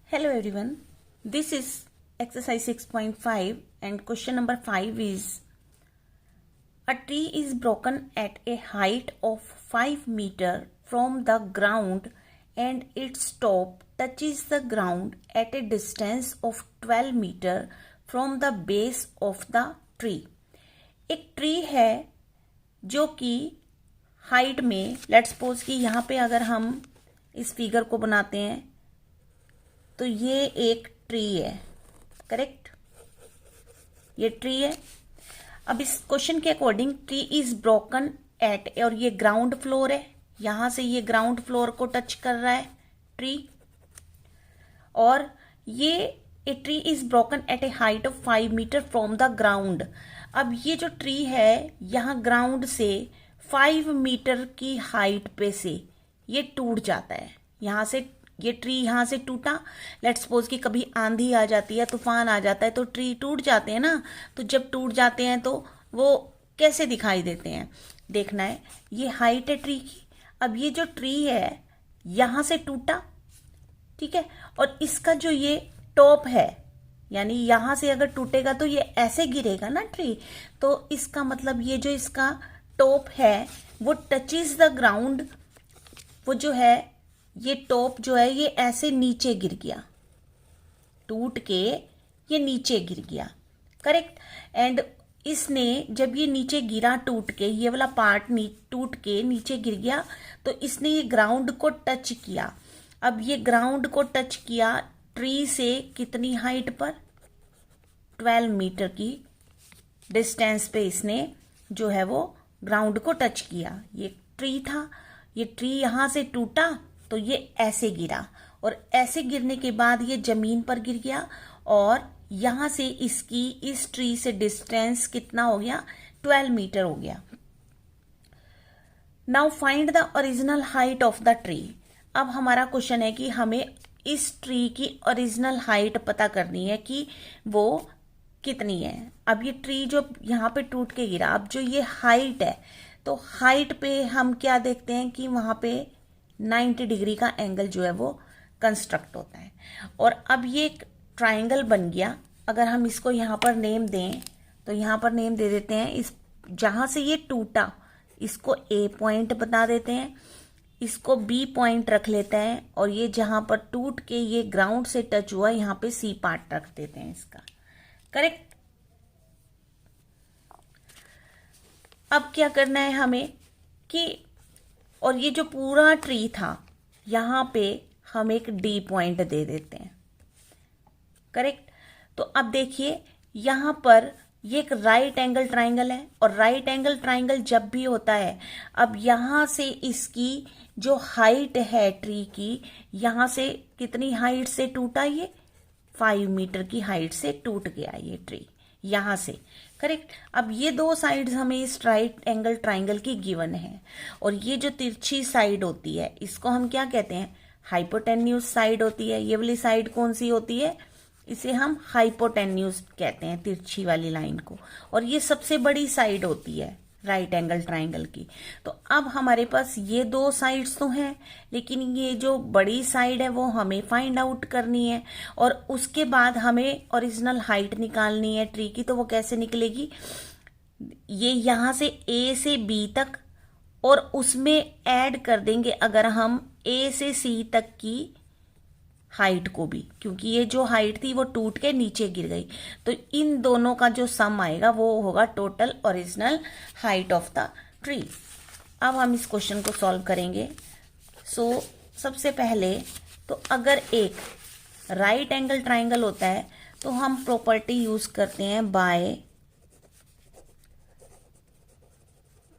Hello everyone, this is exercise 6.5 and question number 5 is a tree is broken at a height of 5 meter from the ground and its top touches the ground at a distance of 12 meter from the base of the tree. एक tree है जो कि height में, let's suppose कि यहाँ पे अगर हम इस फिगर को बनाते हैं तो ये एक ट्री है, करेक्ट, ये ट्री है। अब इस क्वेश्चन के according tree is broken at, और ये ग्राउंड फ्लोर है, यहां से ये ग्राउंड फ्लोर को टच कर रहा है ट्री, और ये a tree is broken at a height of 5 metre from the ground. अब ये जो ट्री है यहाँ ग्राउंड से 5 मीटर की हाइट पे से ये टूट जाता है। यहाँ से ये ट्री यहाँ से टूटा, लेट्स सपोज कि कभी आंधी आ जाती है, तूफान आ जाता है तो ट्री टूट जाते हैं ना। तो जब टूट जाते हैं तो वो कैसे दिखाई देते हैं, देखना है। ये हाइट है ट्री की। अब ये जो ट्री है यहाँ से टूटा, ठीक है, और इसका जो ये टॉप है, यानी यहां से अगर टूटेगा तो ये ऐसे गिरेगा ना ट्री, तो इसका मतलब ये जो इसका टॉप है वो टचेस द ग्राउंड, वो जो है ये टॉप जो है ये ऐसे नीचे गिर गया, टूट के ये नीचे गिर गया, करेक्ट। एंड इसने जब ये नीचे गिरा टूट के, ये वाला पार्ट टूट के नीचे गिर गया, तो इसने ये ग्राउंड को टच किया। अब ये ग्राउंड को टच किया ट्री से कितनी हाइट पर, 12 मीटर की डिस्टेंस पे इसने जो है वो ग्राउंड को टच किया। ये ट्री था, ये ट्री यहां से टूटा तो ये ऐसे गिरा, और ऐसे गिरने के बाद ये जमीन पर गिर गया, और यहां से इसकी इस ट्री से डिस्टेंस कितना हो गया, 12 मीटर हो गया। Now find the original height of the tree. अब हमारा क्वेश्चन है कि हमें इस ट्री की ओरिजिनल हाइट पता करनी है कि वो कितनी है। अब ये ट्री जो यहाँ पे टूट के गिरा, अब जो ये हाइट है, तो हाइट पे हम क्या देखते हैं कि वहां पे 90 डिग्री का एंगल जो है वो कंस्ट्रक्ट होता है। और अब ये एक ट्राइंगल बन गया। अगर हम इसको यहाँ पर नेम दें तो यहाँ पर नेम दे देते हैं, इस जहां से ये टूटा इसको ए पॉइंट बता देते हैं, इसको बी पॉइंट रख लेते हैं, और ये जहां पर टूट के ये ग्राउंड से टच हुआ यहाँ पे सी पार्ट रख देते हैं इसका, करेक्ट। अब क्या करना है हमें कि, और ये जो पूरा ट्री था यहां पे हम एक डी पॉइंट दे देते हैं, करेक्ट। तो अब देखिए यहां पर ये एक राइट एंगल ट्राइंगल है, और राइट एंगल ट्राइंगल जब भी होता है, अब यहां से इसकी जो हाइट है ट्री की, यहां से कितनी हाइट से टूटा, ये 5 मीटर की हाइट से टूट गया ये ट्री यहां से, करेक्ट। अब ये दो साइड्स हमें इस राइट एंगल ट्राइंगल की गिवन है, और ये जो तिरछी साइड होती है इसको हम क्या कहते हैं, हाइपोटेन्यूज साइड होती है। ये वाली साइड कौन सी होती है, इसे हम हाइपोटेन्यूज कहते हैं, तिरछी वाली लाइन को। और ये सबसे बड़ी साइड होती है राइट एंगल ट्राइंगल की। तो अब हमारे पास ये दो साइड्स तो हैं, लेकिन ये जो बड़ी साइड है वो हमें फाइंड आउट करनी है, और उसके बाद हमें ओरिजिनल हाइट निकालनी है ट्री की। तो वो कैसे निकलेगी, ये यहां से ए से बी तक, और उसमें ऐड कर देंगे अगर हम ए से सी तक की हाइट को भी, क्योंकि ये जो हाइट थी वो टूट के नीचे गिर गई, तो इन दोनों का जो सम आएगा वो होगा total original height of the tree. अब हम इस क्वेश्चन को सॉल्व करेंगे। सो सबसे पहले तो अगर एक राइट एंगल ट्राइंगल होता है तो हम प्रॉपर्टी यूज करते हैं बाय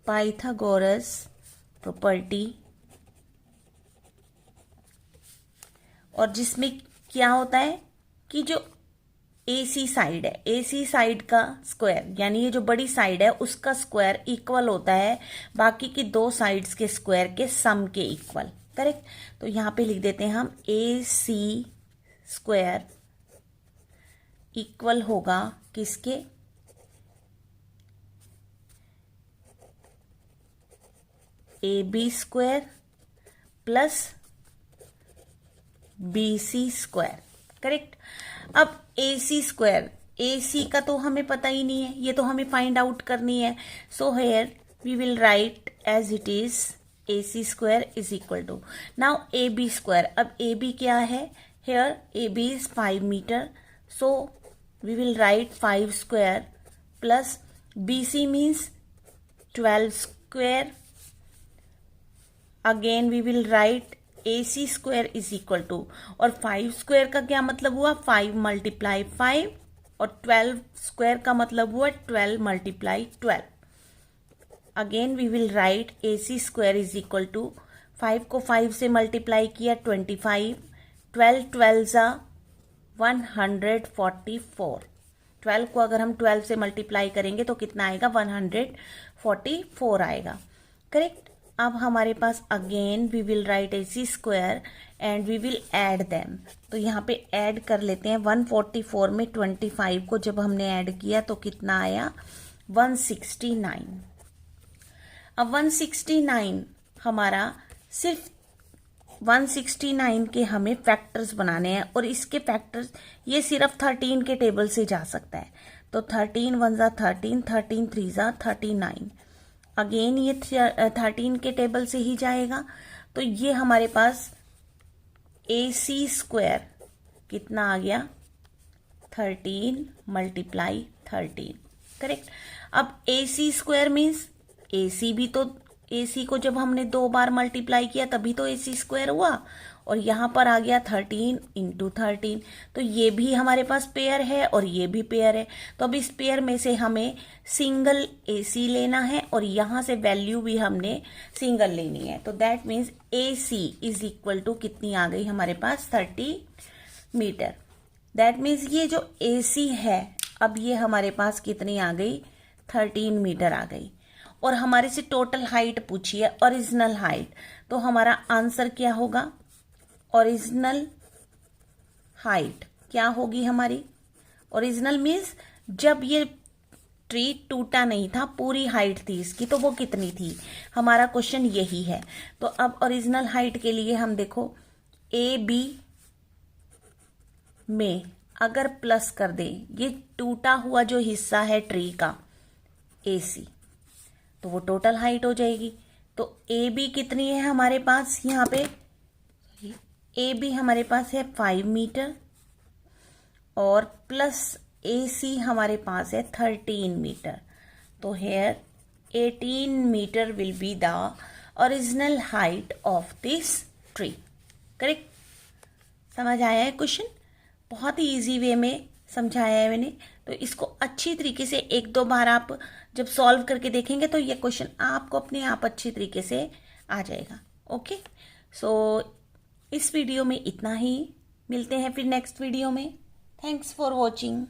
पाइथागोरस प्रॉपर्टी, और जिसमें क्या होता है कि जो AC साइड है, AC साइड का स्क्वायर, यानी ये जो बड़ी साइड है उसका स्क्वायर इक्वल होता है बाकी की दो साइड्स के स्क्वायर के सम के इक्वल, करेक्ट। तो यहां पे लिख देते हैं हम AC स्क्वायर इक्वल होगा किसके, AB square plus BC square, correct. अब AC स्क्वायर, AC का तो हमें पता ही नहीं है, ये तो हमें फाइंड आउट करनी है। So here we will write as it is AC square is equal to now AB square. अब AB क्या है, here AB is 5 metre, so we will write 5 square plus BC means 12 square. Again we will write AC square is equal to, और 5 square का क्या मतलब हुआ, 5 multiply 5, और 12 square का मतलब हुआ 12 multiply 12। Again we will write AC square is equal to 5 को 5 से मल्टीप्लाई किया 25, 12 12 ज़ा 144। 12 को अगर हम 12 से मल्टीप्लाई करेंगे तो कितना आएगा, 144 आएगा, करेक्ट। अब हमारे पास again we will write AC square and we will add them. तो यहाँ पे ऐड कर लेते हैं। 144 में 25 को जब हमने ऐड किया तो कितना आया, 169। अब 169 हमारा सिर्फ 169 के हमें फैक्टर्स बनाने हैं, और इसके फैक्टर्स ये सिर्फ 13 के टेबल से जा सकता है। तो 13 1 ज़ा 13, 13 3 ज़ा 39। अगेन ये 13 के टेबल से ही जाएगा। तो ये हमारे पास AC स्क्वायर कितना आ गया, 13 मल्टीप्लाई 13, करेक्ट। अब AC स्क्वायर मीन्स AC भी तो, AC को जब हमने 2 बार मल्टीप्लाई किया तभी तो AC स्क्वायर हुआ, और यहाँ पर आ गया 13 इंटू 13। तो ये भी हमारे पास पेयर है और ये भी पेयर है। तो अब इस पेयर में से हमें सिंगल AC लेना है, और यहाँ से वैल्यू भी हमने सिंगल लेनी है। तो that means AC is equal to कितनी आ गई हमारे पास, 30 मीटर। दैट मीन्स ये जो AC है, अब ये हमारे पास कितनी आ गई, 13 मीटर आ गई। और हमारे से टोटल हाइट पूछी है, ओरिजिनल हाइट। तो हमारा आंसर क्या होगा, ओरिजिनल हाइट क्या होगी हमारी, ओरिजिनल मीन्स जब ये ट्री टूटा नहीं था, पूरी हाइट थी इसकी, तो वो कितनी थी, हमारा क्वेश्चन यही है। तो अब ओरिजिनल हाइट के लिए हम देखो, AB में अगर प्लस कर दे ये टूटा हुआ जो हिस्सा है ट्री का AC, तो वो टोटल हाइट हो जाएगी। तो AB कितनी है हमारे पास, यहाँ पे AB हमारे पास है 5 मीटर, और प्लस AC हमारे पास है 13 मीटर। तो here 18 metre will be the original height of this tree, correct. समझ आया है क्वेश्चन, बहुत ही इजी वे में समझाया है मैंने। तो इसको अच्छी तरीके से 1-2 बार आप जब सॉल्व करके देखेंगे तो ये क्वेश्चन आपको अपने आप अच्छी तरीके से आ जाएगा। ओके, सो इस वीडियो में इतना ही, मिलते हैं फिर नेक्स्ट वीडियो में। Thanks for watching.